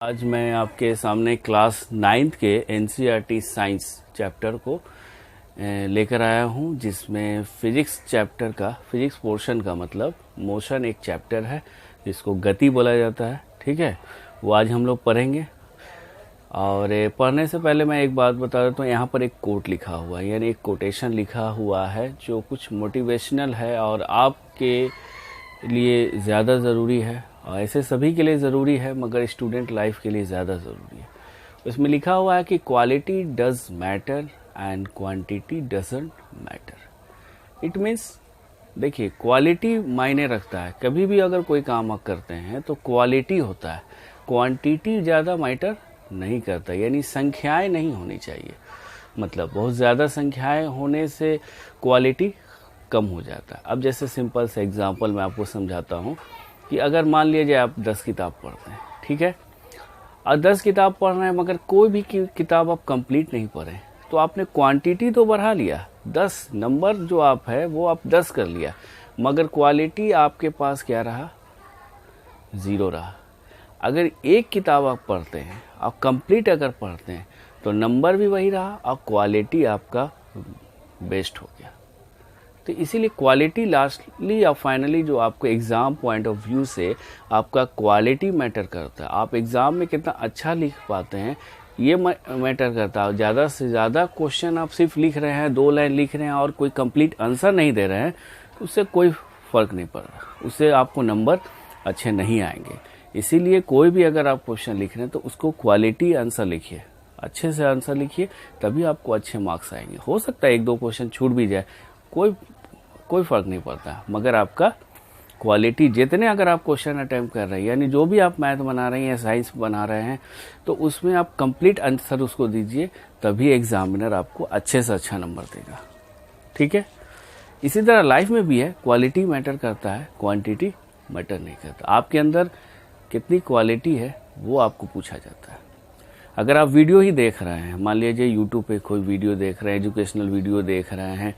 आज मैं आपके सामने क्लास 9th के एनसीईआरटी साइंस चैप्टर को लेकर आया हूं, जिसमें फिजिक्स पोर्शन का मतलब मोशन एक चैप्टर है जिसको गति बोला जाता है। ठीक है, वो आज हम लोग पढ़ेंगे। और पढ़ने से पहले मैं एक बात बता देता हूँ। यहाँ पर एक कोट लिखा हुआ है, यानी एक कोटेशन लिखा हुआ है जो कुछ मोटिवेशनल है और आपके लिए ज़्यादा ज़रूरी है, और ऐसे सभी के लिए ज़रूरी है, मगर स्टूडेंट लाइफ के लिए ज़्यादा ज़रूरी है। इसमें लिखा हुआ है कि quality does matter and quantity doesn't matter. It means, देखिए, क्वालिटी मायने रखता है। कभी भी अगर कोई काम आप करते हैं तो क्वालिटी होता है, क्वांटिटी ज़्यादा मैटर नहीं करता। यानी संख्याएं नहीं होनी चाहिए, मतलब बहुत ज़्यादा संख्याएं होने से क्वालिटी कम हो जाता है। अब जैसे सिंपल से एग्जांपल मैं आपको समझाता हूँ कि अगर मान लीजिए आप 10 किताब पढ़ते हैं, ठीक है, और 10 किताब पढ़ रहे हैं मगर कोई भी किताब आप कंप्लीट नहीं पढ़े, तो आपने क्वांटिटी तो बढ़ा लिया, 10 नंबर जो आप है वो आप 10 कर लिया, मगर क्वालिटी आपके पास क्या रहा? 0 रहा। अगर एक किताब आप पढ़ते हैं, आप कंप्लीट अगर पढ़ते हैं, तो नंबर भी वही रहा और क्वालिटी आपका बेस्ट हो गया। तो इसीलिए क्वालिटी लास्टली या फाइनली जो आपको एग्ज़ाम पॉइंट ऑफ व्यू से आपका क्वालिटी मैटर करता है। आप एग्ज़ाम में कितना अच्छा लिख पाते हैं ये मैटर करता है। ज़्यादा से ज़्यादा क्वेश्चन आप सिर्फ लिख रहे हैं, 2 लाइन लिख रहे हैं और कोई कंप्लीट आंसर नहीं दे रहे हैं, तो उससे कोई फ़र्क नहीं पड़ रहा, उससे आपको नंबर अच्छे नहीं आएंगे। इसीलिए कोई भी अगर आप क्वेश्चन लिख रहे हैं तो उसको क्वालिटी आंसर लिखिए, अच्छे से आंसर लिखिए, तभी आपको अच्छे मार्क्स आएंगे। हो सकता है 1-2 क्वेश्चन छूट भी जाए, कोई फ़र्क नहीं पड़ता, मगर आपका क्वालिटी जितने अगर आप क्वेश्चन अटेम्प्ट कर रहे हैं, यानी जो भी आप मैथ बना रहे हैं या साइंस बना रहे हैं, तो उसमें आप कंप्लीट आंसर उसको दीजिए, तभी एग्जामिनर आपको अच्छे से अच्छा नंबर देगा। ठीक है, इसी तरह लाइफ में भी है, क्वालिटी मैटर करता है, क्वांटिटी मैटर नहीं करता। आपके अंदर कितनी क्वालिटी है वो आपको पूछा जाता है। अगर आप वीडियो ही देख रहे हैं, मान लीजिए यूट्यूब पे कोई वीडियो देख रहे हैं, एजुकेशनल वीडियो देख रहे हैं,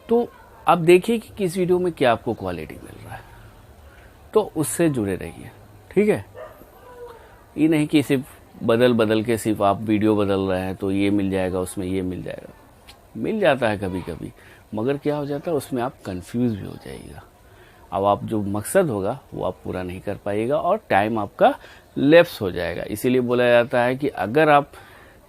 तो आप देखिए कि किस वीडियो में क्या आपको क्वालिटी मिल रहा है, तो उससे जुड़े रहिए। ठीक है, ये नहीं कि सिर्फ बदल के सिर्फ आप वीडियो बदल रहे हैं तो ये मिल जाएगा, उसमें ये मिल जाएगा। मिल जाता है कभी कभी, मगर क्या हो जाता है, उसमें आप कंफ्यूज भी हो जाइएगा। अब आप जो मकसद होगा वो आप पूरा नहीं कर पाइएगा और टाइम आपका लैप्स हो जाएगा। इसीलिए बोला जाता है कि अगर आप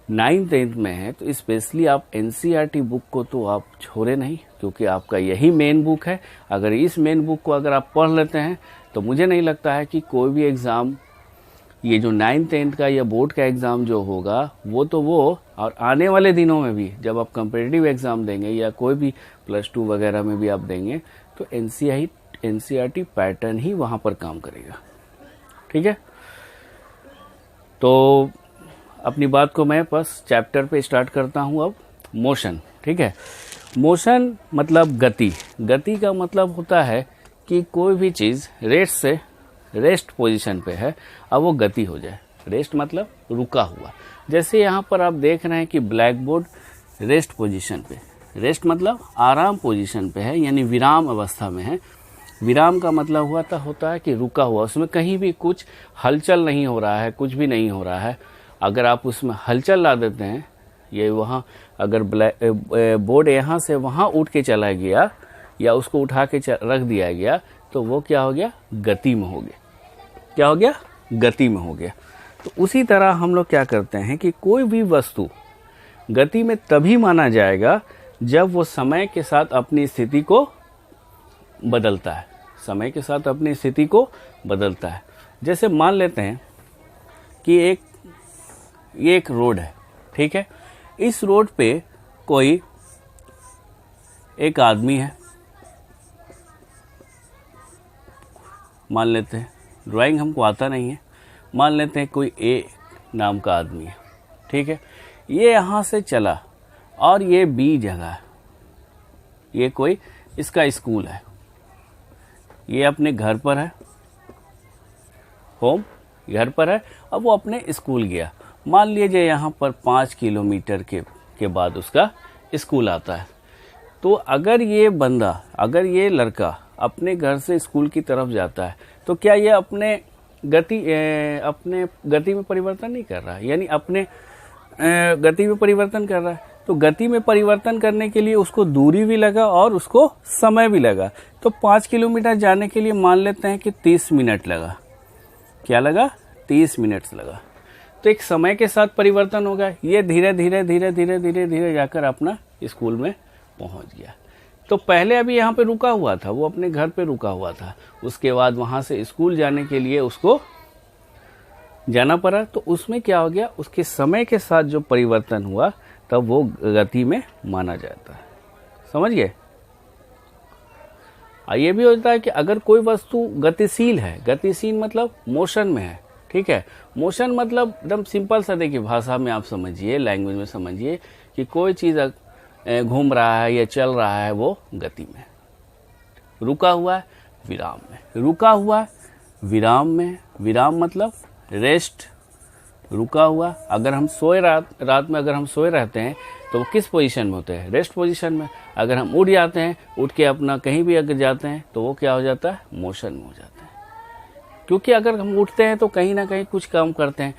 9th-10th में हैं तो स्पेशली आप एनसीईआरटी बुक को तो आप छोड़े नहीं, क्योंकि आपका यही मेन बुक है। अगर इस मेन बुक को अगर आप पढ़ लेते हैं तो मुझे नहीं लगता है कि कोई भी एग्ज़ाम, ये जो 9th-10th का या बोर्ड का एग्ज़ाम जो होगा वो और आने वाले दिनों में भी जब आप कम्पिटिटिव एग्ज़ाम देंगे या कोई भी +2 वगैरह में भी आप देंगे, तो एनसीईआरटी पैटर्न ही वहाँ पर काम करेगा। ठीक है, तो अपनी बात को मैं बस चैप्टर पे स्टार्ट करता हूँ। अब मोशन, ठीक है, मोशन मतलब गति। गति का मतलब होता है कि कोई भी चीज़ रेस्ट पोजीशन पे है, अब वो गति हो जाए। रेस्ट मतलब रुका हुआ। जैसे यहाँ पर आप देख रहे हैं कि ब्लैक बोर्ड रेस्ट पोजीशन पे, रेस्ट मतलब आराम पोजीशन पे है, यानी विराम अवस्था में है। विराम का मतलब होता है कि रुका हुआ, उसमें कहीं भी कुछ हलचल नहीं हो रहा है, कुछ भी नहीं हो रहा है। अगर आप उसमें हलचल ला देते हैं, ये वहाँ अगर बोर्ड यहाँ से वहाँ उठ के चला गया या उसको उठा के रख दिया गया, तो वो क्या हो गया? गति में हो गया। क्या हो गया? गति में हो गया। तो उसी तरह हम लोग क्या करते हैं कि कोई भी वस्तु गति में तभी माना जाएगा जब वो समय के साथ अपनी स्थिति को बदलता है। समय के साथ अपनी स्थिति को बदलता है। जैसे मान लेते हैं कि एक रोड है, ठीक है, इस रोड पे कोई एक आदमी है, मान लेते हैं, ड्राइंग हमको आता नहीं है, मान लेते हैं कोई ए नाम का आदमी है, ठीक है, ये यहाँ से चला और ये बी जगह है, ये कोई इसका स्कूल है, ये अपने घर पर है, होम घर पर है, अब वो अपने स्कूल गया। मान लीजिए यहाँ पर 5 किलोमीटर के बाद उसका स्कूल आता है। तो अगर ये लड़का अपने घर से स्कूल की तरफ जाता है, तो क्या ये अपने अपने गति में परिवर्तन नहीं कर रहा है, यानी अपने गति में परिवर्तन कर रहा है। तो गति में परिवर्तन करने के लिए उसको दूरी भी लगा और उसको समय भी लगा। तो 5 किलोमीटर जाने के लिए मान लेते हैं कि 30 मिनट लगा। क्या लगा? 30 मिनट लगा। तो एक समय के साथ परिवर्तन होगा। ये धीरे धीरे धीरे धीरे धीरे धीरे जाकर अपना स्कूल में पहुंच गया। तो पहले अभी यहाँ पे रुका हुआ था, वो अपने घर पे रुका हुआ था। उसके बाद वहां से स्कूल जाने के लिए उसको जाना पड़ा। तो उसमें क्या हो गया, उसके समय के साथ जो परिवर्तन हुआ तब वो गति में माना जाता है। समझ गए? ये भी होता है कि अगर कोई वस्तु गतिशील है, गतिशील मतलब मोशन में है, ठीक है। मोशन मतलब एकदम सिंपल सा, देखिए भाषा में आप समझिए, लैंग्वेज में समझिए कि कोई चीज घूम रहा है या चल रहा है, वो गति में। रुका हुआ है विराम में, रुका हुआ विराम में, विराम मतलब रेस्ट। रुका हुआ, अगर हम सोए रात में अगर हम सोए रहते हैं तो वो किस पोजीशन में होते हैं? रेस्ट पोजीशन में। अगर हम उठ जाते हैं, उठ के अपना कहीं भी अगर जाते हैं तो वो क्या हो जाता है? मोशन में हो जाता है। क्योंकि अगर हम उठते हैं तो कहीं ना कहीं कुछ काम करते हैं,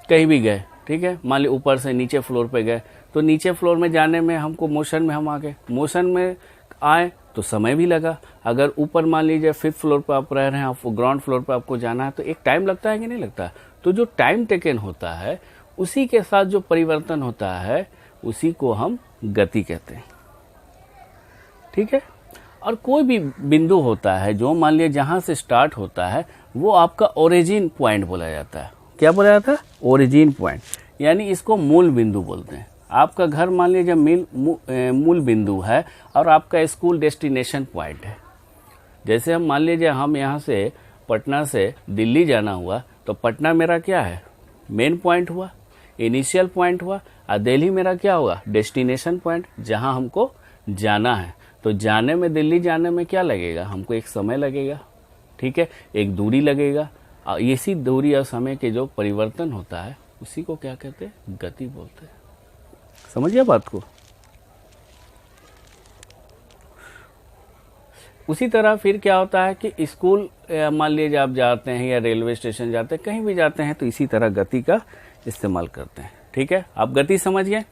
कहीं भी गए, ठीक है, मान लीजिए ऊपर से नीचे फ्लोर पे गए, तो नीचे फ्लोर में जाने में हमको मोशन में हम आ गए, मोशन में आए तो समय भी लगा। अगर ऊपर मान लीजिए 5th फ्लोर पर आप रह रहे हैं, आप ग्राउंड फ्लोर पर आपको जाना है, तो एक टाइम लगता है कि नहीं लगता? तो जो टाइम टेकन होता है उसी के साथ जो परिवर्तन होता है उसी को हम गति कहते हैं, ठीक है। और कोई भी बिंदु होता है जो मान लीजिए जहां से स्टार्ट होता है वो आपका ओरिजिन पॉइंट बोला जाता है। क्या बोला जाता है? ओरिजिन पॉइंट, यानी इसको मूल बिंदु बोलते हैं। आपका घर मान लीजिए मूल बिंदु है और आपका स्कूल डेस्टिनेशन पॉइंट है। जैसे हम मान लीजिए हम यहाँ से पटना से दिल्ली जाना हुआ तो पटना मेरा क्या है? मेन पॉइंट हुआ, इनिशियल पॉइंट हुआ, और दिल्ली मेरा क्या होगा? डेस्टिनेशन पॉइंट, जहां हमको जाना है। तो जाने में, दिल्ली जाने में क्या लगेगा? हमको एक समय लगेगा, ठीक है, एक दूरी लगेगा। और इसी दूरी और समय के जो परिवर्तन होता है उसी को क्या कहते हैं? गति बोलते हैं। समझिए बात को। उसी तरह फिर क्या होता है कि स्कूल मान लीजिए आप जाते हैं या रेलवे स्टेशन जाते हैं, कहीं भी जाते हैं, तो इसी तरह गति का इस्तेमाल करते हैं, ठीक है। आप गति समझ गए।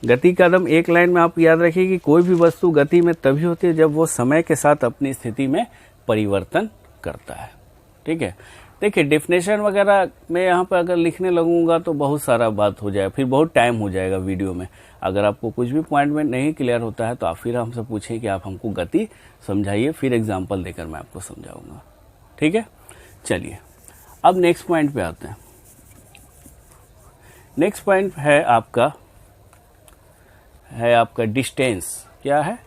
गति का एकदम एक लाइन में आप याद रखिए कि कोई भी वस्तु गति में तभी होती है जब वो समय के साथ अपनी स्थिति में परिवर्तन करता है, ठीक है। देखिए डेफिनेशन वगैरह मैं यहाँ पर अगर लिखने लगूंगा तो बहुत सारा बात हो जाएगा, फिर बहुत टाइम हो जाएगा वीडियो में। अगर आपको कुछ भी पॉइंट में नहीं क्लियर होता है तो आप फिर हमसे पूछें कि आप हमको गति समझाइए, फिर एग्जाम्पल देकर मैं आपको समझाऊंगा, ठीक है। चलिए अब नेक्स्ट पॉइंट पे आते हैं। नेक्स्ट पॉइंट है आपका डिस्टेंस। क्या है?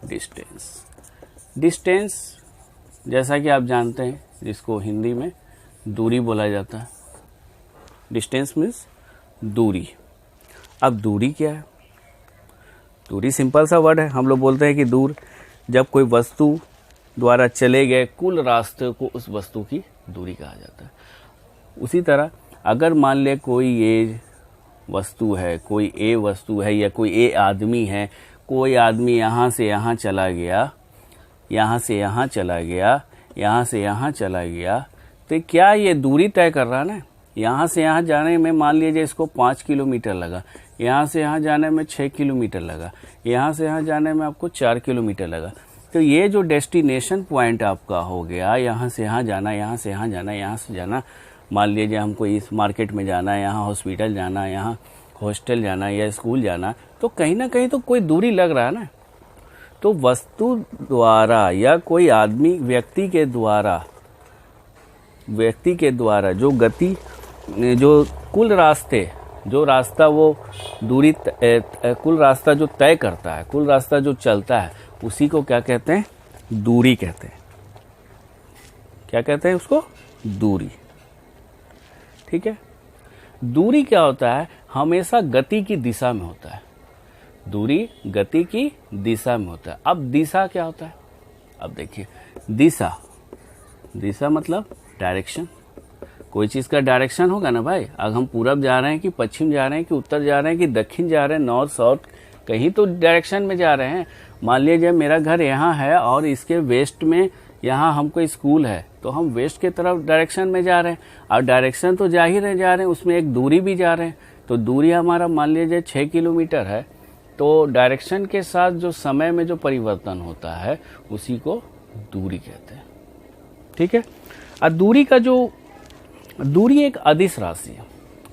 डिस्टेंस। डिस्टेंस जैसा कि आप जानते हैं, जिसको हिंदी में दूरी बोला जाता है। डिस्टेंस मीन्स दूरी। अब दूरी क्या है? दूरी सिंपल सा वर्ड है। हम लोग बोलते हैं कि दूर, जब कोई वस्तु द्वारा चले गए कुल रास्ते को उस वस्तु की दूरी कहा जाता है। उसी तरह अगर मान ले कोई ए वस्तु है, कोई ए वस्तु है, या कोई ए आदमी है, कोई आदमी यहाँ से यहाँ चला गया, यहाँ से यहाँ चला गया, यहाँ से यहाँ चला गया, तो क्या ये दूरी तय कर रहा है ना? यहाँ से यहाँ जाने में मान लीजिए इसको 5 किलोमीटर लगा, यहाँ से यहाँ जाने में 6 किलोमीटर लगा, यहाँ से यहाँ जाने में आपको 4 किलोमीटर लगा। तो ये जो डेस्टिनेशन पॉइंट आपका हो गया, यहाँ से यहाँ जाना, यहाँ से यहाँ जाना, यहाँ से जाना, मान लीजिए हमको इस मार्केट में जाना है, यहाँ हॉस्पिटल जाना है, यहाँ हॉस्टल जाना है या स्कूल जाना, तो कहीं ना कहीं तो कोई दूरी लग रहा है ना। तो वस्तु द्वारा या कोई आदमी व्यक्ति के द्वारा जो गति, जो कुल रास्ते, जो रास्ता वो दूरी, कुल रास्ता जो तय करता है, कुल रास्ता जो चलता है, उसी को क्या कहते हैं? दूरी कहते हैं। क्या कहते हैं उसको? दूरी, ठीक है। दूरी क्या होता है? हमेशा गति की दिशा में होता है। दूरी गति की दिशा में होता है। अब दिशा क्या होता है? अब देखिए, दिशा मतलब डायरेक्शन। कोई चीज का डायरेक्शन होगा ना भाई। अगर हम पूरब जा रहे हैं कि पश्चिम जा रहे हैं कि उत्तर जा रहे हैं कि दक्षिण जा रहे हैं, नॉर्थ साउथ, कहीं तो डायरेक्शन में जा रहे हैं। मान लीजिए मेरा घर यहाँ है और इसके वेस्ट में यहाँ हमको स्कूल है तो हम वेस्ट के तरफ डायरेक्शन में जा रहे हैं, और डायरेक्शन तो जाहिर है जा रहे हैं, उसमें एक दूरी भी जा रहे हैं। तो दूरी हमारा मान लीजिए 6 किलोमीटर है, तो डायरेक्शन के साथ जो समय में जो परिवर्तन होता है उसी को दूरी कहते हैं। ठीक है। और दूरी एक अदिश राशि है।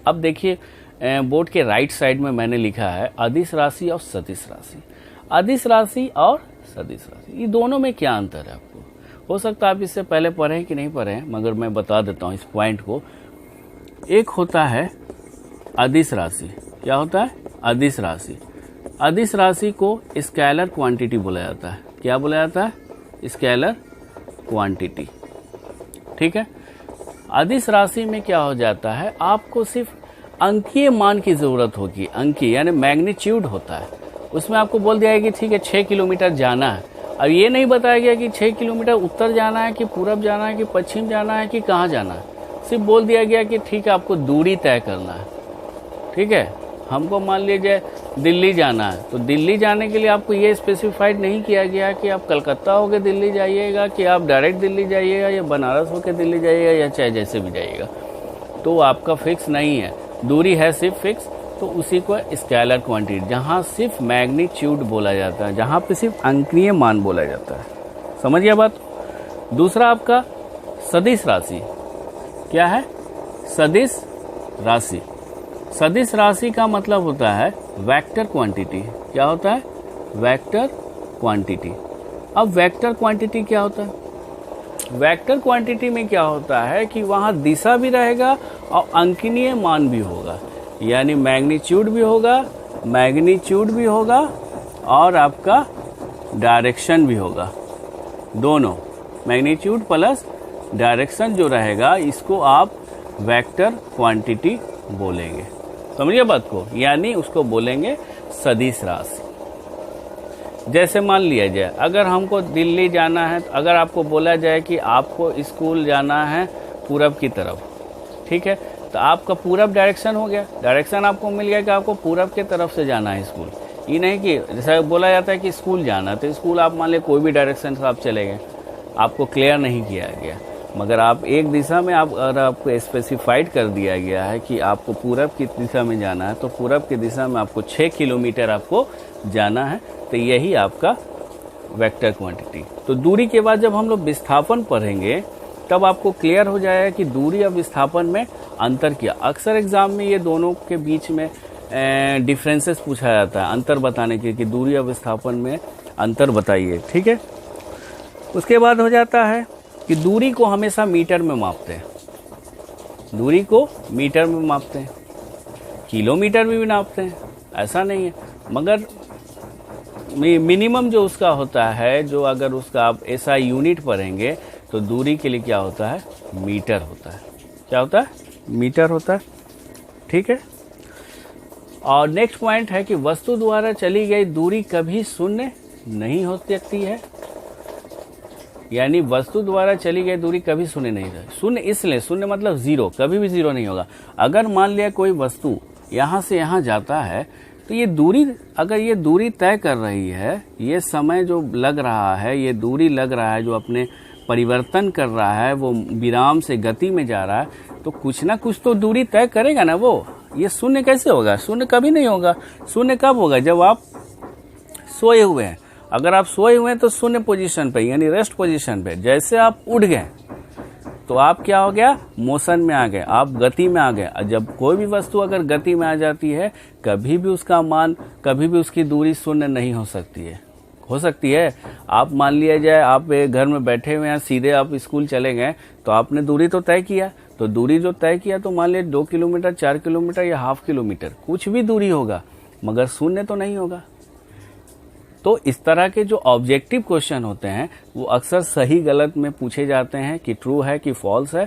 अब देखिए बोर्ड के राइट साइड में मैंने लिखा है अदिश राशि और सदिश राशि। अदिश राशि और सदिश राशि, ये दोनों में क्या अंतर है आपको हो सकता है आप इससे पहले पढ़े हैं कि नहीं पढ़े हैं, मगर मैं बता देता हूँ इस पॉइंट को। एक होता है अदिश राशि। क्या होता है? अदिश राशि। अदिश राशि को स्केलर क्वांटिटी बोला जाता है। क्या बोला जाता है? Scalar quantity. ठीक है। अदिश राशि में क्या हो जाता है, आपको सिर्फ अंकीय मान की जरूरत होगी। अंकीय यानी मैग्नीट्यूड होता है, उसमें आपको बोल दिया है कि ठीक है 6 किलोमीटर जाना है। अब ये नहीं बताया गया कि 6 किलोमीटर उत्तर जाना है कि पूरब जाना है कि पश्चिम जाना है कि कहाँ जाना है। सिर्फ बोल दिया गया कि ठीक है आपको दूरी तय करना है। ठीक है। हमको मान लीजिए दिल्ली जाना है, तो दिल्ली जाने के लिए आपको ये स्पेसिफाइड नहीं किया गया कि आप कलकत्ता होके दिल्ली जाइएगा कि आप डायरेक्ट दिल्ली जाइएगा या बनारस होके दिल्ली जाइएगा या चाहे जैसे भी जाइएगा। तो आपका फिक्स नहीं है, दूरी है सिर्फ फिक्स। तो उसी को स्केलर क्वांटिटी, जहाँ सिर्फ मैग्नीट्यूड बोला जाता है, जहाँ पे सिर्फ अंकीय मान बोला जाता है। समझ गया बात? दूसरा आपका सदिश राशि। क्या है? सदिश राशि। सदिश राशि का मतलब होता है वेक्टर क्वांटिटी। क्या होता है? Vector quantity. अब वेक्टर क्वांटिटी क्या होता है? वेक्टर क्वांटिटी में क्या होता है कि वहाँ दिशा भी रहेगा और अंकनीय मान भी होगा, यानी मैग्नीट्यूड भी होगा और आपका डायरेक्शन भी होगा। दोनों मैग्नीट्यूड प्लस डायरेक्शन जो रहेगा, इसको आप वेक्टर क्वांटिटी बोलेंगे। समझिए बात को, यानी उसको बोलेंगे सदिश राशि। जैसे मान लिया जाए अगर हमको दिल्ली जाना है, तो अगर आपको बोला जाए कि आपको स्कूल जाना है पूरब की तरफ, ठीक है, तो आपका पूरब डायरेक्शन हो गया, डायरेक्शन आपको मिल गया कि आपको पूरब के तरफ से जाना है स्कूल। ये नहीं कि जैसा बोला जाता है कि स्कूल जाना, तो स्कूल आप मान लिया कोई भी डायरेक्शन से आप चले गए, आपको क्लियर नहीं किया गया। मगर आप एक दिशा में अगर आपको स्पेसिफाइड कर दिया गया है कि आपको पूरब की दिशा में जाना है, तो पूरब की दिशा में आपको 6 किलोमीटर आपको जाना है, तो यही आपका वेक्टर क्वांटिटी। तो दूरी के बाद जब हम लोग विस्थापन पढ़ेंगे तब आपको क्लियर हो जाएगा कि दूरी और विस्थापन में अंतर क्या। अक्सर एग्जाम में ये दोनों के बीच में डिफरेंसेस पूछा जाता है, अंतर बताने के कि दूरी और विस्थापन में अंतर बताइए। ठीक है। उसके बाद हो जाता है कि दूरी को हमेशा मीटर में मापते हैं, दूरी को मीटर में मापते हैं, किलोमीटर में भी नापते हैं, ऐसा नहीं है। मगर मिनिमम जो उसका होता है, जो अगर उसका आप ऐसा यूनिट पढ़ेंगे तो दूरी के लिए क्या होता है? मीटर होता है। क्या होता है? मीटर होता है। ठीक है। और नेक्स्ट पॉइंट है कि वस्तु द्वारा चली गई दूरी कभी शून्य नहीं हो सकती है, यानी वस्तु द्वारा चली गई दूरी कभी शून्य नहीं है। शून्य इसलिए, शून्य मतलब जीरो, कभी भी जीरो नहीं होगा। अगर मान लिया कोई वस्तु यहाँ से यहाँ जाता है, तो ये दूरी, अगर ये दूरी तय कर रही है, ये समय जो लग रहा है, ये दूरी लग रहा है, जो अपने परिवर्तन कर रहा है, वो विराम से गति में जा रहा है, तो कुछ ना कुछ तो दूरी तय करेगा ना वो। ये शून्य कैसे होगा? शून्य कभी नहीं होगा। शून्य कब होगा? जब आप सोए हुए हैं। अगर आप सोए हुए हैं तो शून्य पोजीशन पे, यानी रेस्ट पोजीशन पे। जैसे आप उठ गए तो आप क्या हो गया? मोशन में आ गए, आप गति में आ गए। जब कोई भी वस्तु अगर गति में आ जाती है, कभी भी उसका मान, कभी भी उसकी दूरी शून्य नहीं हो सकती है। हो सकती है, आप मान लिया जाए आप घर में बैठे हुए हैं, सीधे आप स्कूल चले गए, तो आपने दूरी तो तय किया, तो दूरी जो तय किया तो मान लिया 2 किलोमीटर, 4 किलोमीटर या हाफ किलोमीटर, कुछ भी दूरी होगा, मगर शून्य तो नहीं होगा। तो इस तरह के जो ऑब्जेक्टिव क्वेश्चन होते हैं वो अक्सर सही गलत में पूछे जाते हैं कि ट्रू है कि फॉल्स है।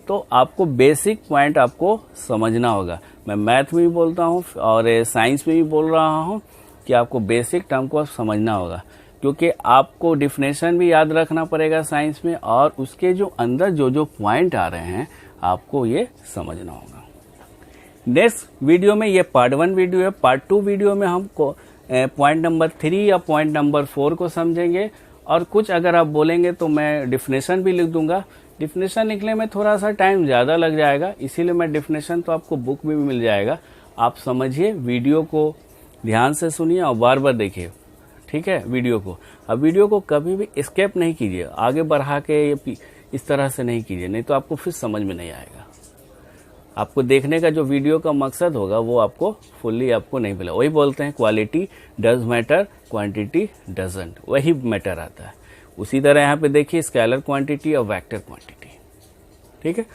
तो आपको बेसिक पॉइंट आपको समझना होगा। मैं मैथ में भी बोलता हूँ और साइंस में भी बोल रहा हूँ कि आपको बेसिक टर्म को समझना होगा, क्योंकि आपको डिफिनेशन भी याद रखना पड़ेगा साइंस में, और उसके जो अंदर जो जो पॉइंट आ रहे हैं आपको ये समझना होगा। नेक्स्ट वीडियो में, ये पार्ट 1 वीडियो है, पार्ट 2 वीडियो में हमको पॉइंट नंबर 3 या पॉइंट नंबर 4 को समझेंगे, और कुछ अगर आप बोलेंगे तो मैं डिफिनेशन भी लिख दूंगा। डिफिनेशन लिखने में थोड़ा सा टाइम ज़्यादा लग जाएगा, इसीलिए मैं डिफिनेशन तो आपको बुक में भी मिल जाएगा। आप समझिए, वीडियो को ध्यान से सुनिए और बार बार देखिए, ठीक है वीडियो को। अब वीडियो को कभी भी स्किप नहीं कीजिए, आगे बढ़ा के इस तरह से नहीं कीजिए, नहीं तो आपको फिर समझ में नहीं आएगा। आपको देखने का जो वीडियो का मकसद होगा वो आपको फुल्ली आपको नहीं मिला। वही बोलते हैं quality does matter, quantity doesn't, वही मैटर आता है। उसी तरह यहाँ पे देखिए स्केलर क्वांटिटी और वेक्टर क्वांटिटी, ठीक है।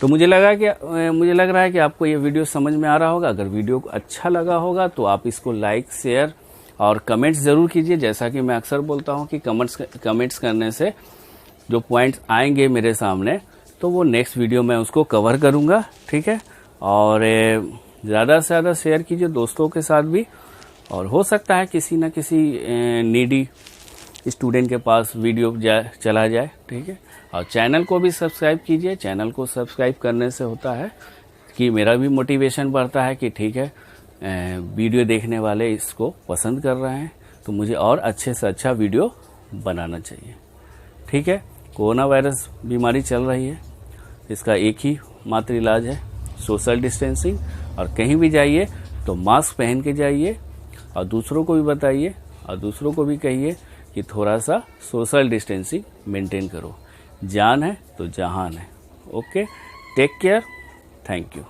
तो मुझे लग रहा है कि आपको ये वीडियो समझ में आ रहा होगा। अगर वीडियो को अच्छा लगा होगा तो आप इसको लाइक, शेयर और कमेंट्स जरूर कीजिए। जैसा कि मैं अक्सर बोलता हूँ कि कमेंट्स करने से जो पॉइंट्स आएंगे मेरे सामने, तो वो नेक्स्ट वीडियो में उसको कवर करूँगा, ठीक है। और ज़्यादा से ज़्यादा शेयर कीजिए दोस्तों के साथ भी, और हो सकता है किसी न किसी नीडी स्टूडेंट के पास वीडियो चला जाए, ठीक है। और चैनल को भी सब्सक्राइब कीजिए। चैनल को सब्सक्राइब करने से होता है कि मेरा भी मोटिवेशन बढ़ता है कि ठीक है, वीडियो देखने वाले इसको पसंद कर रहे हैं, तो मुझे और अच्छे से अच्छा वीडियो बनाना चाहिए, ठीक है। कोरोना वायरस बीमारी चल रही है, इसका एक ही मात्र इलाज है, सोशल डिस्टेंसिंग। और कहीं भी जाइए तो मास्क पहन के जाइए, और दूसरों को भी बताइए और दूसरों को भी कहिए कि थोड़ा सा सोशल डिस्टेंसिंग मेंटेन करो। जान है तो जहान है। Okay, take care, thank you.